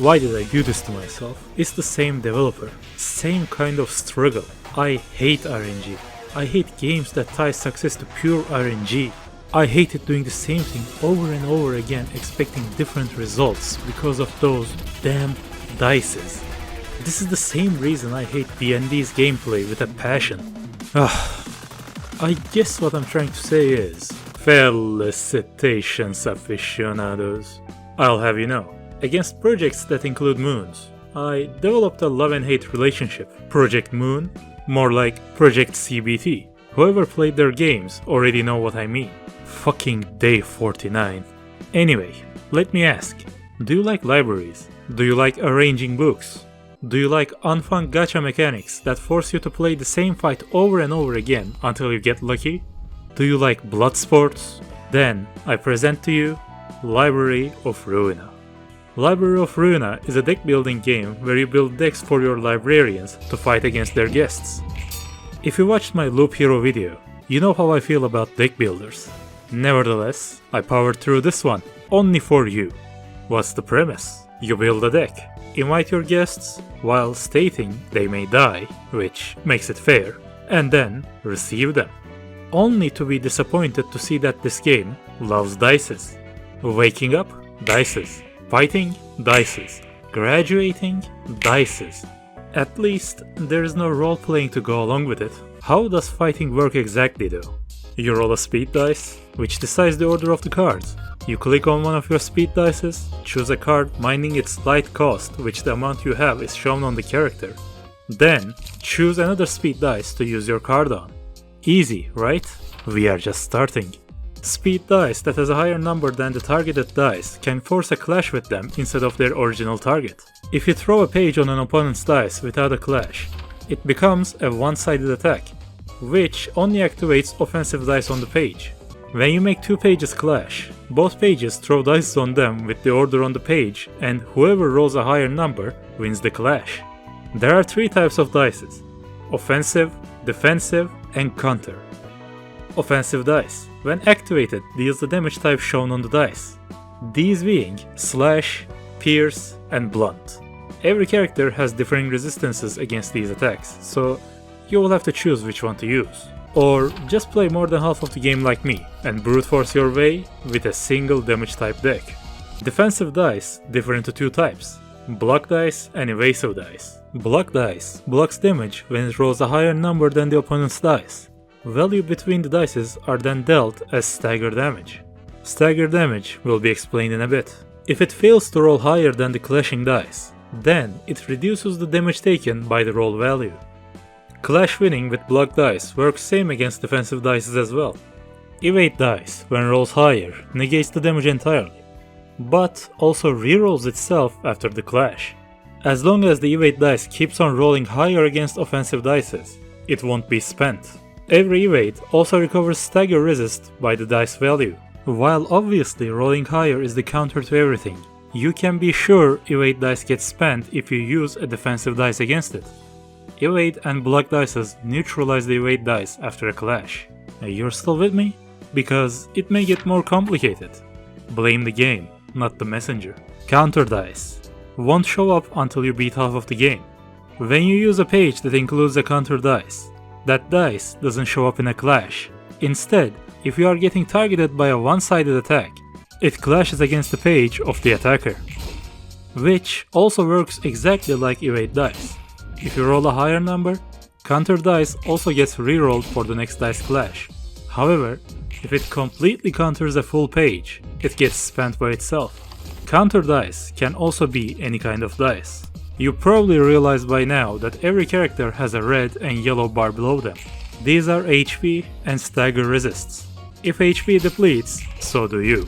Why did I do this to myself? It's the same developer, same kind of struggle. I hate RNG. I hate games that tie success to pure RNG. I hated doing the same thing over and over again, expecting different results because of those damn dices. This is the same reason I hate D&D's gameplay with a passion. I guess what I'm trying to say is, felicitations aficionados. I'll have you know, against projects that include moons, I developed a love and hate relationship. Project Moon, more like Project CBT. Whoever played their games already know what I mean. Fucking day 49. Anyway, let me ask, do you like libraries? Do you like arranging books? Do you like unfun gacha mechanics that force you to play the same fight over and over again until you get lucky? Do you like blood sports? Then I present to you Library of Ruina. Library of Ruina is a deck building game where you build decks for your librarians to fight against their guests. If you watched my Loop Hero video, you know how I feel about deck builders. Nevertheless, I powered through this one, only for you. What's the premise? You build a deck, invite your guests while stating they may die, which makes it fair, and then receive them. Only to be disappointed to see that this game loves dices. Waking up, dices. Fighting, dices. Graduating, dices. At least, there is no role-playing to go along with it. How does fighting work exactly though? You roll a speed dice, which decides the order of the cards. You click on one of your speed dices, choose a card minding its slight cost, which the amount you have is shown on the character. Then, choose another speed dice to use your card on. Easy, right? We are just starting. Speed dice that has a higher number than the targeted dice can force a clash with them instead of their original target. If you throw a page on an opponent's dice without a clash, it becomes a one-sided attack, which only activates offensive dice on the page. When you make two pages clash, both pages throw dice on them with the order on the page, and whoever rolls a higher number wins the clash. There are three types of dices: offensive, defensive, and counter. Offensive dice, when activated, deals the damage type shown on the dice, these being slash, pierce, and blunt. Every character has differing resistances against these attacks, so you will have to choose which one to use. Or just play more than half of the game like me and brute force your way with a single damage type deck. Defensive dice differ into two types: block dice and evasive dice. Block dice blocks damage when it rolls a higher number than the opponent's dice. Value between the dices are then dealt as stagger damage. Stagger damage will be explained in a bit. If it fails to roll higher than the clashing dice, then it reduces the damage taken by the roll value. Clash winning with block dice works same against defensive dice as well. Evade dice, when rolls higher, negates the damage entirely, but also rerolls itself after the clash. As long as the evade dice keeps on rolling higher against offensive dices, it won't be spent. Every evade also recovers stagger resist by the dice value. While obviously rolling higher is the counter to everything, you can be sure evade dice gets spent if you use a defensive dice against it. Evade and block dices neutralize the evade dice after a clash. You're still with me? Because it may get more complicated. Blame the game, not the messenger. Counter dice won't show up until you beat half of the game. When you use a page that includes a counter dice, that dice doesn't show up in a clash. Instead, if you are getting targeted by a one-sided attack, it clashes against the page of the attacker. Which also works exactly like evade dice. If you roll a higher number, counter dice also gets rerolled for the next dice clash. However, if it completely counters a full page, it gets spent by itself. Counter dice can also be any kind of dice. You probably realized by now that every character has a red and yellow bar below them. These are HP and stagger resists. If HP depletes, so do you.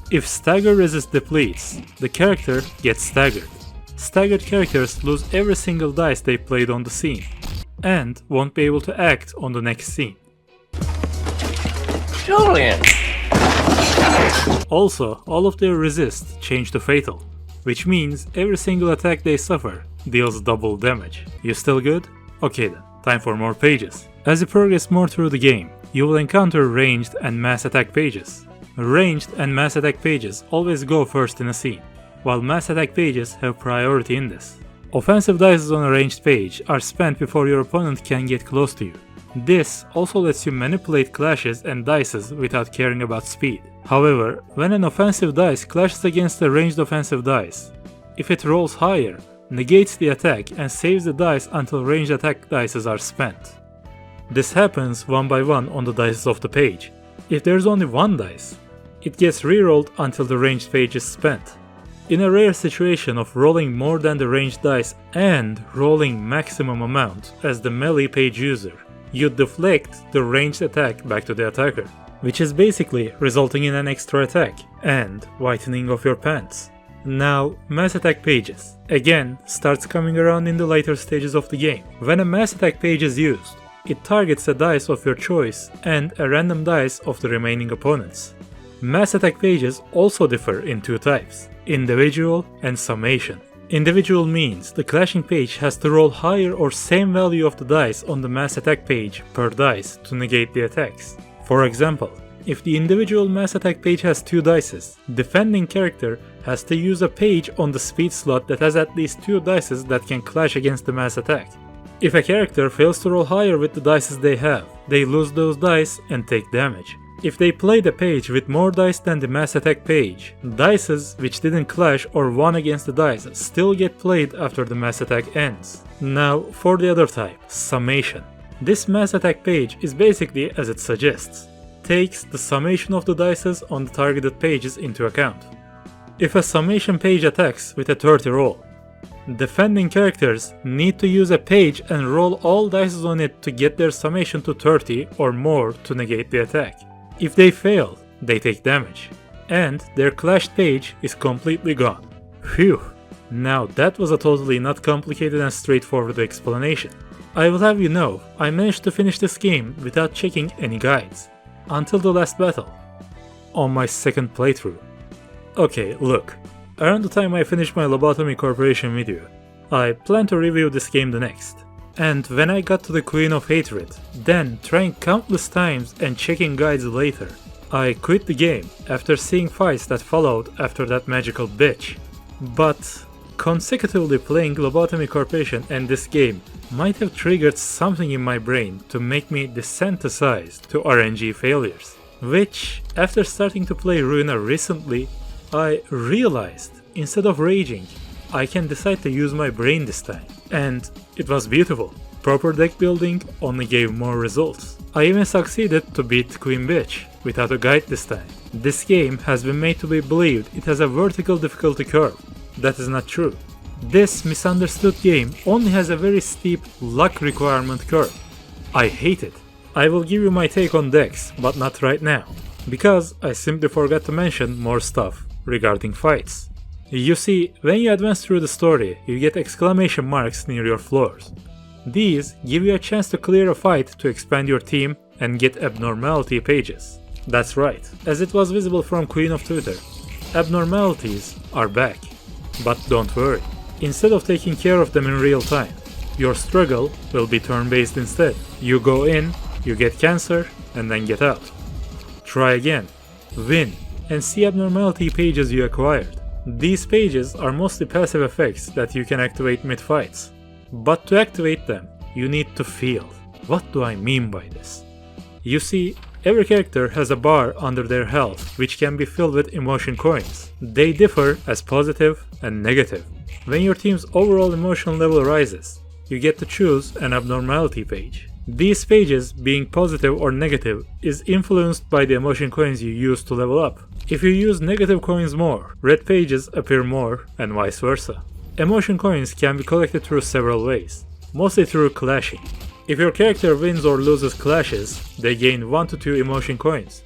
If stagger resist depletes, the character gets staggered. Staggered characters lose every single dice they played on the scene, and won't be able to act on the next scene. Julian! Also, all of their resists change to fatal, which means every single attack they suffer deals double damage. You still good? Okay then, time for more pages. As you progress more through the game, you will encounter ranged and mass attack pages. Ranged and mass attack pages always go first in a scene. while mass attack pages have priority in this. Offensive dice on a ranged page are spent before your opponent can get close to you. This also lets you manipulate clashes and dices without caring about speed. However, when an offensive dice clashes against a ranged offensive dice, if it rolls higher, negates the attack and saves the dice until ranged attack dices are spent. This happens one by one on the dices of the page. If there's only one dice, it gets rerolled until the ranged page is spent. In a rare situation of rolling more than the ranged dice and rolling maximum amount as the melee page user, you deflect the ranged attack back to the attacker, which is basically resulting in an extra attack and whitening of your pants. Now, mass attack pages again starts coming around in the later stages of the game. When a mass attack page is used, it targets a dice of your choice and a random dice of the remaining opponents. Mass attack pages also differ in two types: individual and summation. Individual means the clashing page has to roll higher or same value of the dice on the mass attack page per dice to negate the attacks. For example, if the individual mass attack page has 2 dices, defending character has to use a page on the speed slot that has at least 2 dices that can clash against the mass attack. If a character fails to roll higher with the dices they have, they lose those dice and take damage. If they play the page with more dice than the mass attack page, dices which didn't clash or won against the dice still get played after the mass attack ends. Now for the other type, summation. This mass attack page is basically as it suggests, takes the summation of the dices on the targeted pages into account. If a summation page attacks with a 30 roll, defending characters need to use a page and roll all dices on it to get their summation to 30 or more to negate the attack. If they fail, they take damage, and their clashed page is completely gone. Phew! Now that was a totally not complicated and straightforward explanation. I will have you know, I managed to finish this game without checking any guides, until the last battle, on my second playthrough. Okay, look, around the time I finished my Lobotomy Corporation video, I plan to review this game the next. And when I got to the Queen of Hatred, then trying countless times and checking guides later, I quit the game after seeing fights that followed after that magical bitch. But consecutively playing Lobotomy Corporation and this game might have triggered something in my brain to make me desensitized to RNG failures. Which, after starting to play Ruina recently, I realized instead of raging, I can decide to use my brain this time. And it was beautiful. Proper deck building only gave more results. I even succeeded to beat Queen Bitch without a guide this time. This game has been made to be believed it has a vertical difficulty curve. That is not true. This misunderstood game only has a very steep luck requirement curve. I hate it. I will give you my take on decks, but not right now, because I simply forgot to mention more stuff regarding fights. You see, when you advance through the story, you get exclamation marks near your floors. These give you a chance to clear a fight to expand your team and get abnormality pages. That's right, as it was visible from Queen of Twitter, abnormalities are back. But don't worry, instead of taking care of them in real time, your struggle will be turn-based instead. You go in, you get cancer, and then get out. Try again, win, and see abnormality pages you acquired. These pages are mostly passive effects that you can activate mid-fights. But to activate them, you need to feel. What do I mean by this? You see, every character has a bar under their health which can be filled with emotion coins. They differ as positive and negative. When your team's overall emotion level rises, you get to choose an abnormality page. These pages, being positive or negative, is influenced by the emotion coins you use to level up. If you use negative coins more, red pages appear more, and vice versa. Emotion coins can be collected through several ways, mostly through clashing. If your character wins or loses clashes, they gain 1 to 2 emotion coins.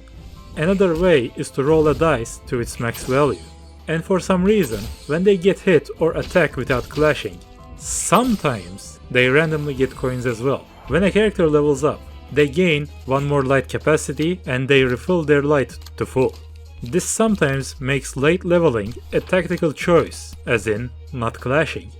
Another way is to roll a dice to its max value. And for some reason, when they get hit or attack without clashing, sometimes they randomly get coins as well. When a character levels up, they gain 1 more light capacity and they refill their light to full. This sometimes makes late leveling a tactical choice, as in not clashing.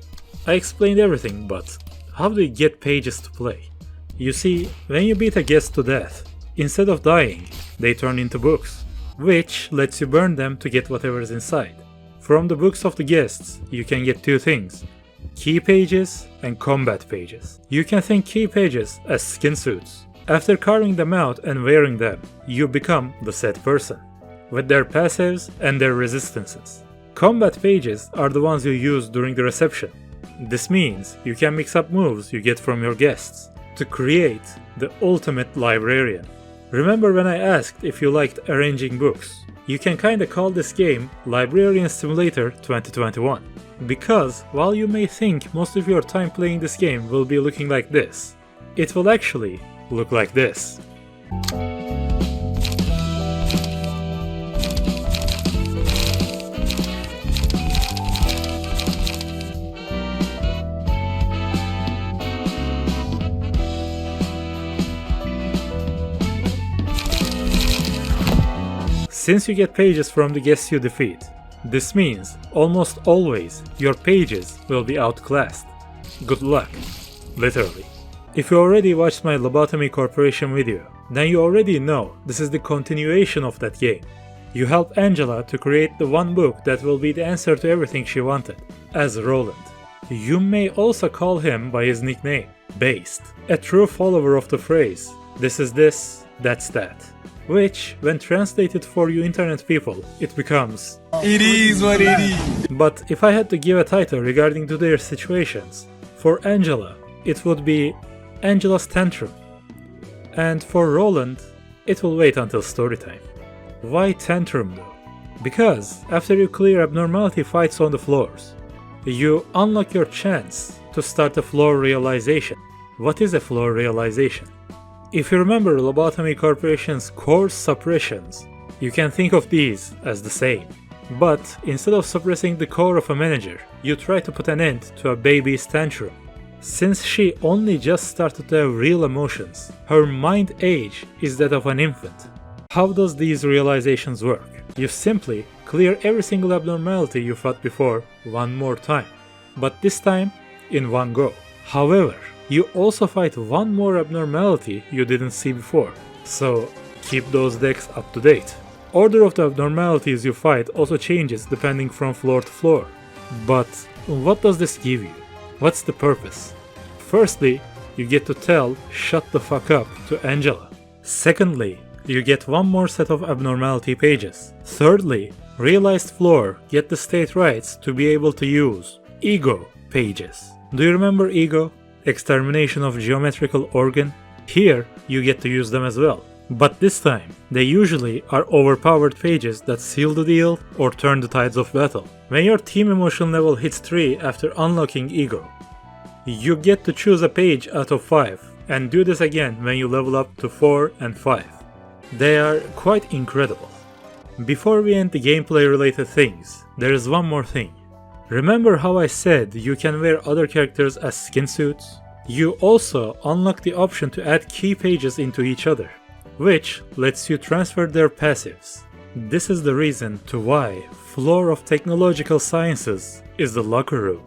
I explained everything, but how do you get pages to play? You see, when you beat a guest to death, instead of dying, they turn into books, which lets you burn them to get whatever's inside. From the books of the guests, you can get two things: key pages and combat pages. You can think key pages as skin suits. After carving them out and wearing them, you become the said person, with their passives and their resistances. Combat pages are the ones you use during the reception. This means you can mix up moves you get from your guests to create the ultimate librarian. Remember when I asked if you liked arranging books? You can kinda call this game Librarian Simulator 2021. Because while you may think most of your time playing this game will be looking like this, it will actually look like this. Since you get pages from the guests you defeat, this means almost always your pages will be outclassed. Good luck. Literally. If you already watched my Lobotomy Corporation video, then you already know this is the continuation of that game. You help Angela to create the one book that will be the answer to everything she wanted, as Roland. You may also call him by his nickname, Based, a true follower of the phrase, this is this, that's that. Which, when translated for you internet people, it becomes it is what it is. But if I had to give a title regarding to their situations, for Angela, it would be Angela's Tantrum. And for Roland, it will wait until storytime. Why Tantrum though? Because after you clear Abnormality fights on the floors, you unlock your chance to start a floor realization. What is a floor realization? If you remember Lobotomy Corporation's core suppressions, you can think of these as the same. But instead of suppressing the core of a manager, you try to put an end to a baby's tantrum. Since she only just started to have real emotions, her mind age is that of an infant. How does these realizations work? You simply clear every single abnormality you fought before one more time, but this time in one go. However, you also fight one more abnormality you didn't see before, so keep those decks up to date. Order of the abnormalities you fight also changes depending from floor to floor. But what does this give you? What's the purpose? Firstly, you get to tell shut the fuck up to Angela. Secondly, you get one more set of abnormality pages. Thirdly, realized floor get the state rights to be able to use ego pages. Do you remember ego? Extermination of geometrical organ? Here, you get to use them as well. But this time, they usually are overpowered pages that seal the deal or turn the tides of battle. When your team emotion level hits 3 after unlocking ego, you get to choose a page out of 5 and do this again when you level up to 4 and 5. They are quite incredible. Before we end the gameplay related things, there is one more thing. Remember how I said you can wear other characters as skin suits? You also unlock the option to add key pages into each other, which lets you transfer their passives. This is the reason to why floor of technological sciences is the locker room.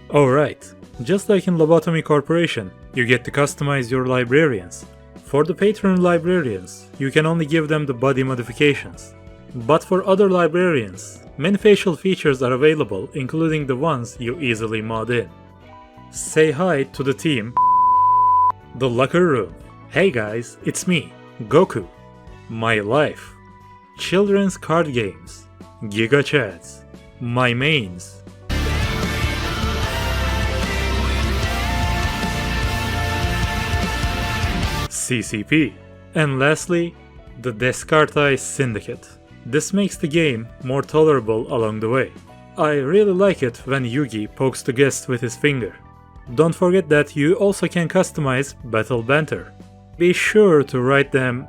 Alright, just like in Lobotomy Corporation, you get to customize your librarians. For the patron librarians, you can only give them the body modifications. But for other librarians, many facial features are available, including the ones you easily mod in. Say hi to the team. The locker room. Hey guys, it's me, Goku. My life. Children's card games. Giga chats. My mains. CCP. And lastly, the Descartes Syndicate. This makes the game more tolerable along the way. I really like it when Yugi pokes the guest with his finger. Don't forget that you also can customize battle banter. Be sure to write them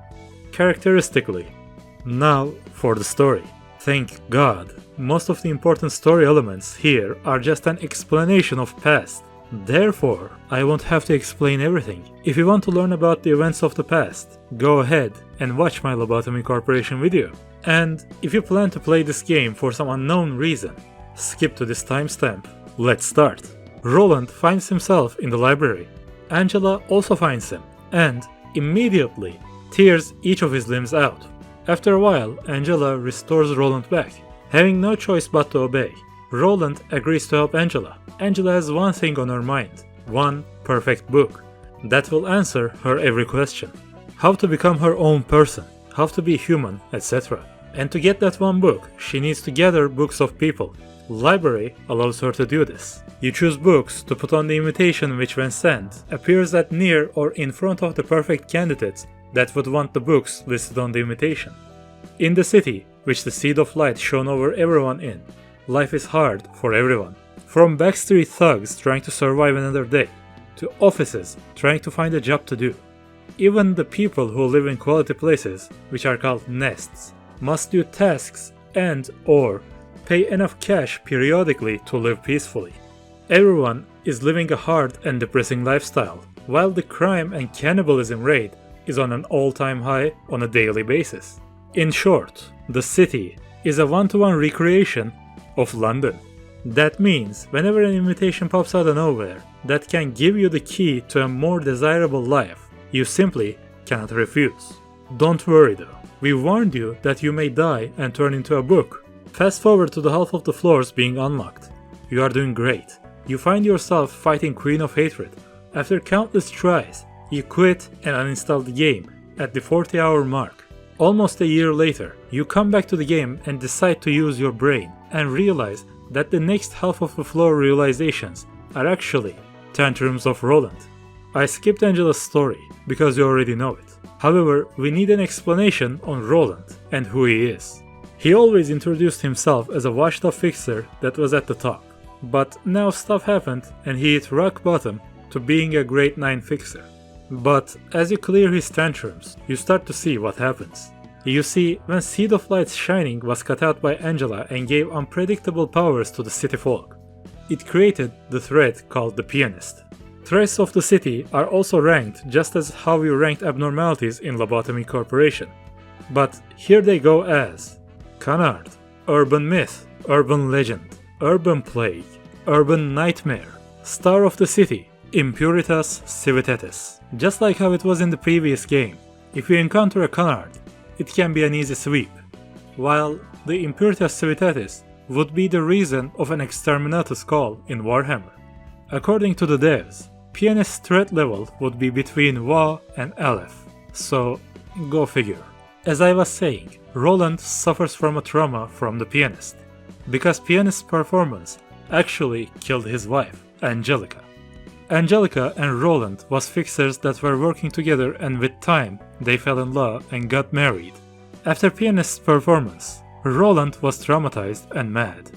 characteristically. Now for the story. Thank God, most of the important story elements here are just an explanation of past. Therefore, I won't have to explain everything. If you want to learn about the events of the past, go ahead and watch my Lobotomy Corporation video. And if you plan to play this game for some unknown reason, skip to this timestamp. Let's start. Roland finds himself in the library. Angela also finds him, and immediately tears each of his limbs out. After a while, Angela restores Roland back. Having no choice but to obey, Roland agrees to help Angela. Angela has one thing on her mind, one perfect book, that will answer her every question. How to become her own person, how to be human, etc. And to get that one book, she needs to gather books of people. Library allows her to do this. You choose books to put on the invitation which when sent, appears at near or in front of the perfect candidates that would want the books listed on the invitation. In the city, which the seed of light shone over everyone in, life is hard for everyone. From backstreet thugs trying to survive another day, to offices trying to find a job to do. Even the people who live in quality places, which are called nests, must do tasks and or pay enough cash periodically to live peacefully. Everyone is living a hard and depressing lifestyle, while the crime and cannibalism rate is on an all-time high on a daily basis. In short, the city is a one-to-one recreation of London. That means whenever an invitation pops out of nowhere that can give you the key to a more desirable life, you simply cannot refuse. Don't worry though, we warned you that you may die and turn into a book. Fast forward to the half of the floors being unlocked. You are doing great. You find yourself fighting Queen of Hatred. After countless tries, you quit and uninstall the game at the 40-hour mark. Almost a year later, you come back to the game and decide to use your brain and realize that the next half of the floor realizations are actually Tantrums of Roland. I skipped Angela's story because you already know it. However, we need an explanation on Roland and who he is. He always introduced himself as a washed-up fixer that was at the top. But now stuff happened and he hit rock bottom to being a grade 9 fixer. But as you clear his tantrums, you start to see what happens. You see, when Seed of Light's Shining was cut out by Angela and gave unpredictable powers to the city folk, it created the threat called the Pianist. Threats of the city are also ranked just as how you ranked abnormalities in Lobotomy Corporation. But here they go as Canard, Urban Myth, Urban Legend, Urban Plague, Urban Nightmare, Star of the City, Impuritas Civitatis. Just like how it was in the previous game, if you encounter a Canard, it can be an easy sweep, while the Impuritas Civitatis would be the reason of an Exterminatus call in Warhammer. According to the devs, Pianist's threat level would be between WA and Aleph, so go figure. As I was saying, Roland suffers from a trauma from the Pianist, because Pianist's performance actually killed his wife, Angelica. Angelica and Roland was fixers that were working together, and with time, they fell in love and got married. After Pianist's performance, Roland was traumatized and mad.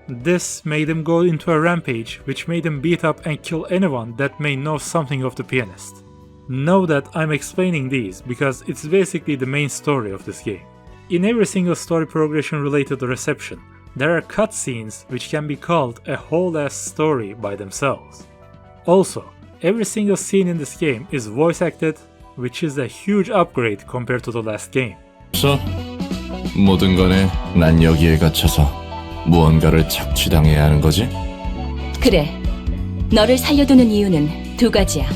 This made him go into a rampage which made him beat up and kill anyone that may know something of the Pianist. Know that I'm explaining these because it's basically the main story of this game. In every single story progression related to reception, there are cutscenes which can be called a whole ass story by themselves. Also, every single scene in this game is voice acted, which is a huge upgrade compared to the last game. 모든 거네. 난 여기에 갇혀서 무언가를 착취당해야 하는 거지? 그래. 너를 살려두는 이유는 두 가지야.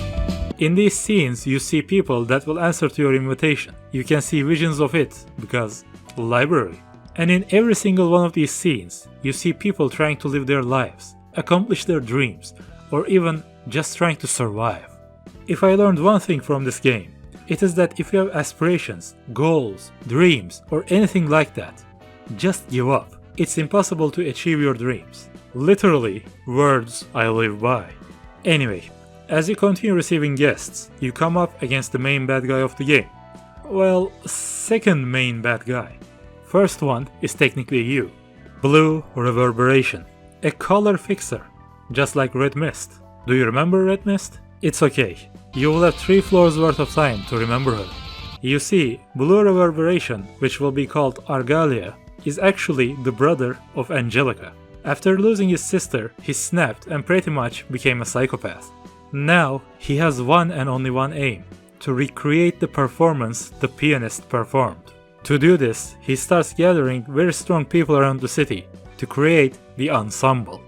In these scenes, you see people that will answer to your invitation. You can see visions of it, because library. And in every single one of these scenes, you see people trying to live their lives, accomplish their dreams, or even just trying to survive. If I learned one thing from this game, it is that if you have aspirations, goals, dreams, or anything like that, just give up. It's impossible to achieve your dreams. Literally, words I live by. Anyway, as you continue receiving guests, you come up against the main bad guy of the game. Well, second main bad guy. First one is technically you. Blue Reverberation, a color fixer, just like Red Mist. Do you remember Red Mist? It's okay, you will have 3 floors worth of time to remember her. You see, Blue Reverberation, which will be called Argalia, is actually the brother of Angelica. After losing his sister, he snapped and pretty much became a psychopath. Now, he has one and only one aim, to recreate the performance the Pianist performed. To do this, he starts gathering very strong people around the city to create the ensemble.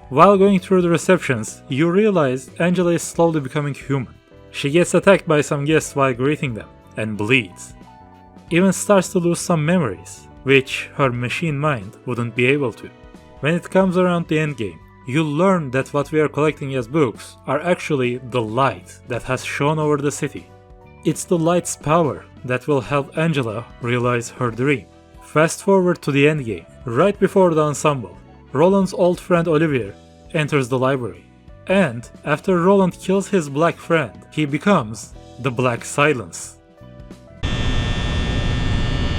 While going through the receptions, you realize Angela is slowly becoming human. She gets attacked by some guests while greeting them, and bleeds. Even starts to lose some memories. which her machine mind wouldn't be able to. When it comes around the endgame, you learn that what we are collecting as books are actually the light that has shone over the city. It's the light's power that will help Angela realize her dream. Fast forward to the endgame, right before the ensemble. Roland's old friend Olivier enters the library, and after Roland kills his black friend, he becomes the Black Silence.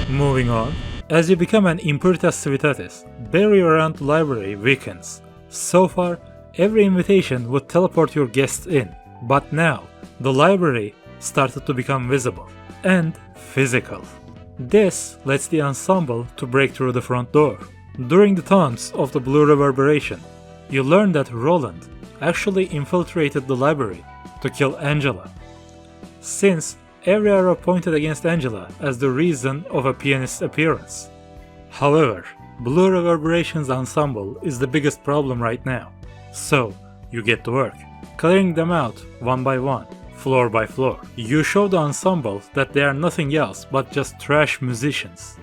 Moving on, as you become an Imperitas Civitatis, barrier around the library weakens. So far, every invitation would teleport your guests in, but now, the library started to become visible and physical. This lets the ensemble to break through the front door. During the taunts of the Blue Reverberation, you learn that Roland actually infiltrated the library to kill Angela, since every arrow pointed against Angela as the reason of a pianist's appearance. However, Blue Reverberation's ensemble is the biggest problem right now, so you get to work, clearing them out one by one, floor by floor. You show the ensemble that they are nothing else but just trash musicians.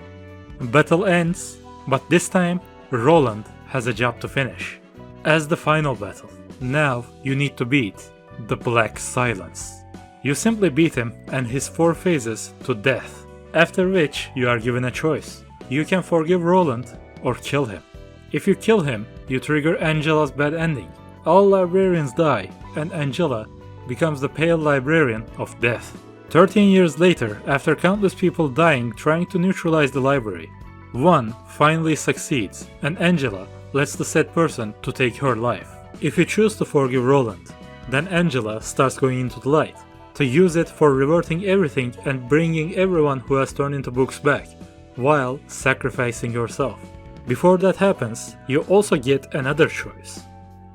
Battle ends, but this time, Roland has a job to finish. As the final battle, now you need to beat the Black Silence. You simply beat him and his 4 phases to death, after which you are given a choice. You can forgive Roland or kill him. If you kill him, you trigger Angela's bad ending. All librarians die and Angela becomes the Pale Librarian of Death. 13 years later, after countless people dying trying to neutralize the library, one finally succeeds and Angela lets the said person to take her life. If you choose to forgive Roland, then Angela starts going into the light, to use it for reverting everything and bringing everyone who has turned into books back, while sacrificing yourself. Before that happens, you also get another choice.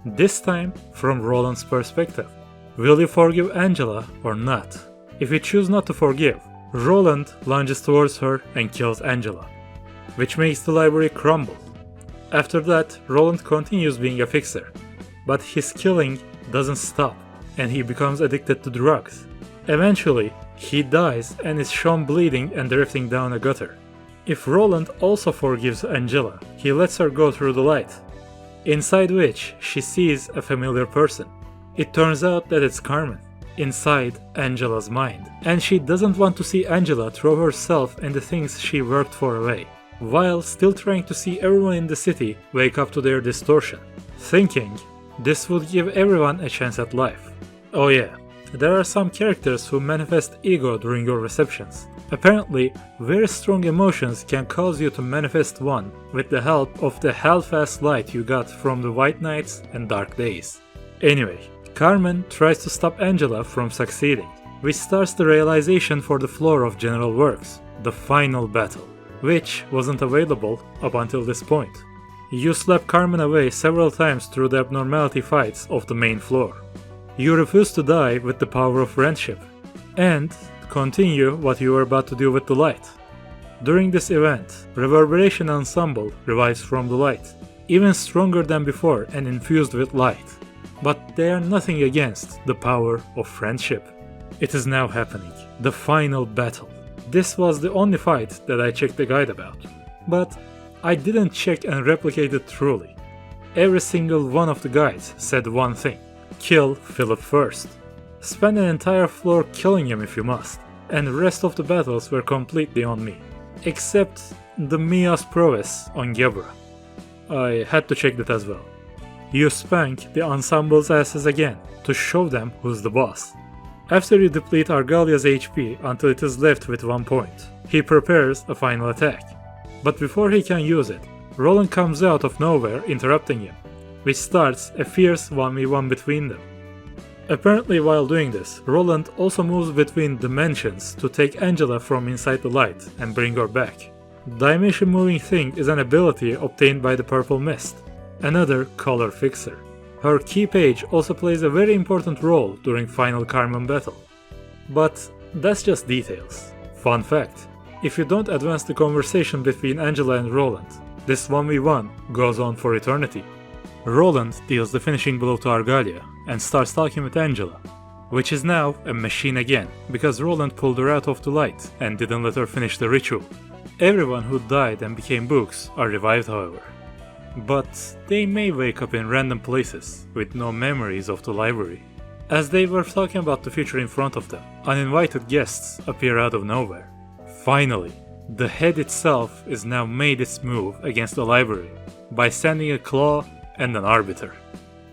This time from Roland's perspective. Will you forgive Angela or not? If you choose not to forgive, Roland lunges towards her and kills Angela, which makes the library crumble. After that, Roland continues being a fixer, but his killing doesn't stop and he becomes addicted to drugs. Eventually, he dies and is shown bleeding and drifting down a gutter. If Roland also forgives Angela, he lets her go through the light, inside which she sees a familiar person. It turns out that it's Carmen, inside Angela's mind, and she doesn't want to see Angela throw herself and the things she worked for away, while still trying to see everyone in the city wake up to their distortion, thinking this would give everyone a chance at life. Oh yeah, there are some characters who manifest ego during your receptions. Apparently, very strong emotions can cause you to manifest one with the help of the hell-fast light you got from the White Nights and Dark Days. Anyway, Carmen tries to stop Angela from succeeding, which starts the realization for the floor of General Works, the final battle, which wasn't available up until this point. You slap Carmen away several times through the abnormality fights of the main floor. You refuse to die with the power of friendship, and continue what you were about to do with the light. During this event, Reverberation Ensemble revives from the light, even stronger than before and infused with light. But they are nothing against the power of friendship. It is now happening, the final battle. This was the only fight that I checked the guide about, but I didn't check and replicate it truly. Every single one of the guides said one thing: kill Philip first. Spend an entire floor killing him if you must, and the rest of the battles were completely on me, except the Mia's prowess on Gebra. I had to check that as well. You spank the ensemble's asses again to show them who's the boss. After you deplete Argalia's HP until it is left with 1 point, he prepares a final attack. But before he can use it, Roland comes out of nowhere interrupting him, which starts a fierce 1v1 between them. Apparently while doing this, Roland also moves between dimensions to take Angela from inside the light and bring her back. Dimension moving thing is an ability obtained by the Purple Mist, another color fixer. Her key page also plays a very important role during final Carmen battle. But that's just details. Fun fact, if you don't advance the conversation between Angela and Roland, this 1v1 goes on for eternity. Roland deals the finishing blow to Argalia and starts talking with Angela, which is now a machine again because Roland pulled her out of the light and didn't let her finish the ritual. Everyone who died and became books are revived, however. But they may wake up in random places with no memories of the library. As they were talking about the future in front of them, uninvited guests appear out of nowhere. Finally, the head itself is now made its move against the library by sending a claw and an arbiter.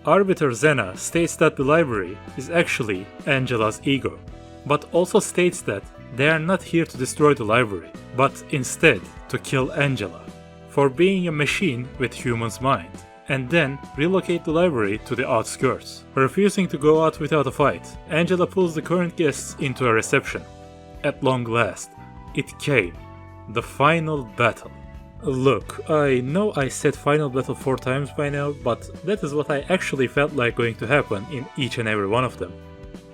Arbiter Zena states that the library is actually Angela's ego, but also states that they are not here to destroy the library, but instead to kill Angela for being a machine with human's mind, and then relocate the library to the outskirts. Refusing to go out without a fight, Angela pulls the current guests into a reception. At long last, it came. The final battle. Look, I know I said final battle 4 times by now, but that is what I actually felt like going to happen in each and every one of them.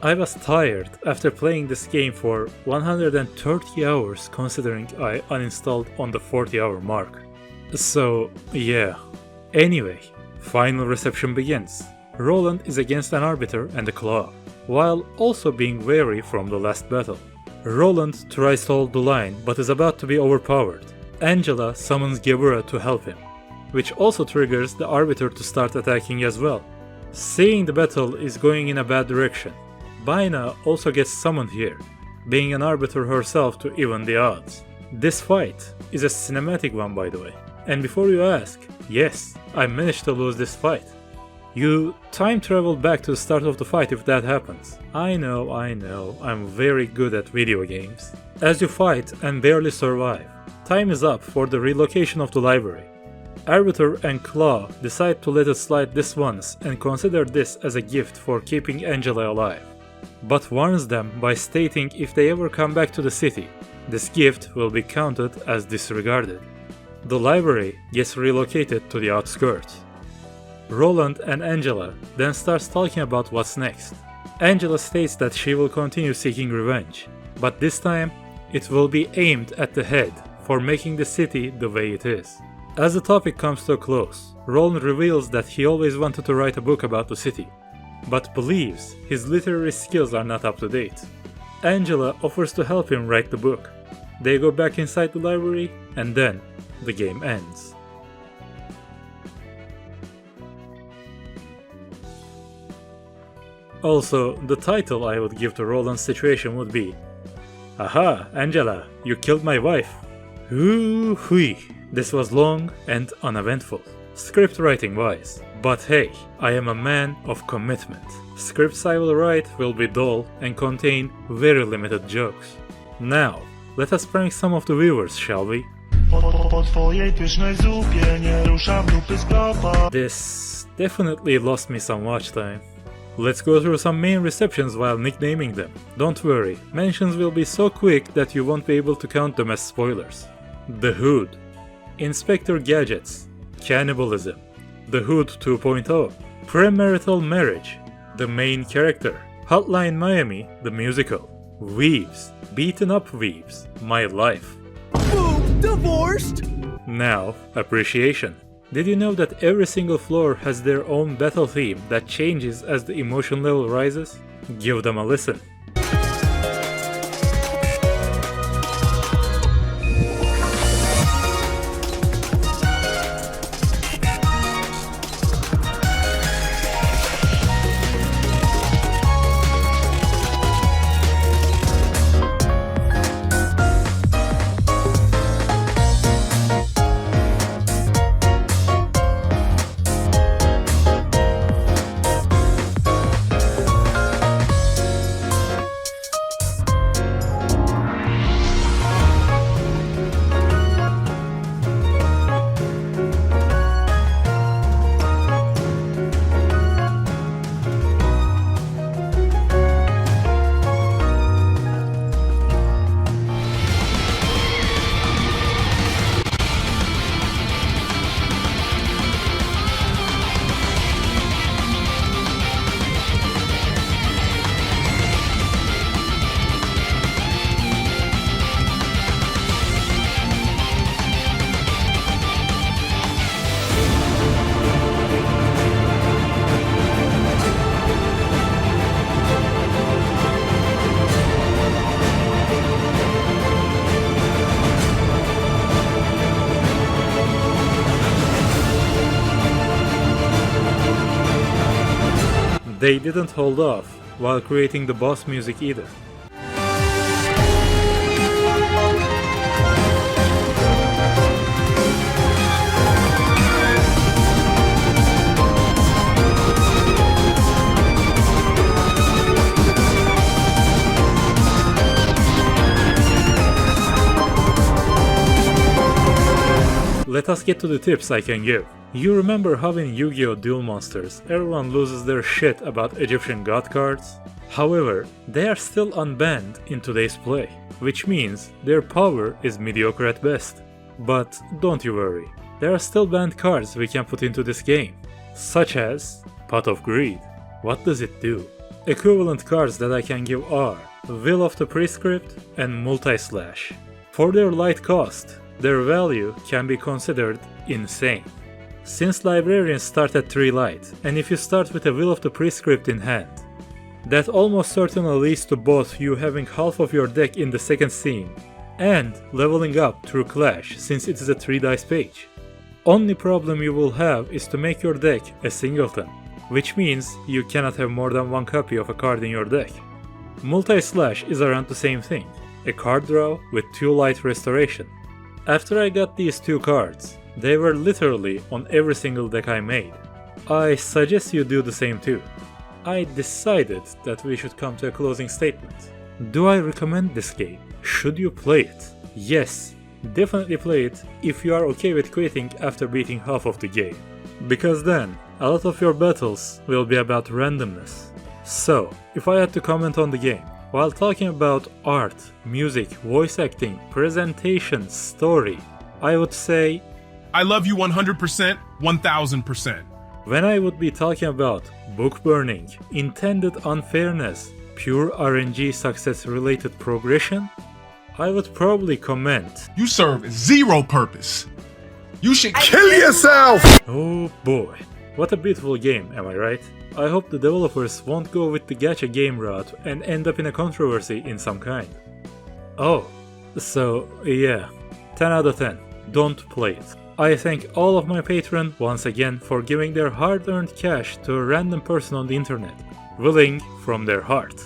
I was tired after playing this game for 130 hours considering I uninstalled on the 40-hour mark. So, yeah. Anyway, final reception begins. Roland is against an arbiter and a claw, while also being wary from the last battle. Roland tries to hold the line but is about to be overpowered. Angela summons Gebura to help him, which also triggers the arbiter to start attacking as well. Seeing the battle is going in a bad direction, Baina also gets summoned here, being an arbiter herself to even the odds. This fight is a cinematic one, by the way. And before you ask, yes, I managed to lose this fight. You time travel back to the start of the fight if that happens. I know, I'm very good at video games. As you fight and barely survive, time is up for the relocation of the library. Arbiter and Claw decide to let it slide this once and consider this as a gift for keeping Angela alive, but warns them by stating if they ever come back to the city, this gift will be counted as disregarded. The library gets relocated to the outskirts. Roland and Angela then starts talking about what's next. Angela states that she will continue seeking revenge, but this time it will be aimed at the head for making the city the way it is. As the topic comes to a close, Roland reveals that he always wanted to write a book about the city, but believes his literary skills are not up to date. Angela offers to help him write the book. They go back inside the library, and then the game ends. Also, the title I would give to Roland's situation would be "Aha, Angela, you killed my wife." Ooh hui, this was long and uneventful, script writing wise. But hey, I am a man of commitment. Scripts I will write will be dull and contain very limited jokes. Now, let us prank some of the viewers, shall we? This definitely lost me some watch time. Let's go through some main receptions while nicknaming them. Don't worry, mentions will be so quick that you won't be able to count them as spoilers. The Hood, Inspector Gadgets, Cannibalism, The Hood 2.0, Premarital Marriage, the main character, Hotline Miami, the musical, Weaves, Beaten Up Weaves, My Life. Boom! Divorced! Now, appreciation. Did you know that every single floor has their own battle theme that changes as the emotion level rises? Give them a listen. They didn't hold off while creating the boss music either. Let us get to the tips I can give. You remember how in Yu-Gi-Oh! Duel Monsters, everyone loses their shit about Egyptian god cards? However, they are still unbanned in today's play, which means their power is mediocre at best. But don't you worry, there are still banned cards we can put into this game, such as Pot of Greed. What does it do? Equivalent cards that I can give are Will of the Prescript and Multi-Slash. For their light cost, their value can be considered insane. Since librarians start at 3 light, and if you start with a Will of the Prescript in hand, that almost certainly leads to both you having half of your deck in the second scene, and leveling up through Clash since it is a 3 dice page. Only problem you will have is to make your deck a singleton, which means you cannot have more than one copy of a card in your deck. Multi-Slash is around the same thing, a card draw with 2 light restoration. After I got these 2 cards, they were literally on every single deck I made. I suggest you do the same too. I decided that we should come to a closing statement. Do I recommend this game? Should you play it? Yes, definitely play it if you are okay with quitting after beating half of the game. Because then, a lot of your battles will be about randomness. So, if I had to comment on the game, while talking about art, music, voice acting, presentation, story, I would say I love you 100%, 1000%. when I would be talking about book burning, intended unfairness, pure RNG success related progression, I would probably comment, You serve zero purpose. You should Kill yourself! oh boy, what a beautiful game, am I right? I hope the developers won't go with the gacha game route and end up in a controversy in some kind. Oh, so yeah, 10 out of 10, don't play it. I thank all of my patrons once again for giving their hard-earned cash to a random person on the internet, willing from their heart.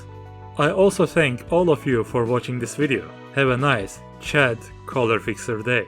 I also thank all of you for watching this video. Have a nice Chad Color Fixer day.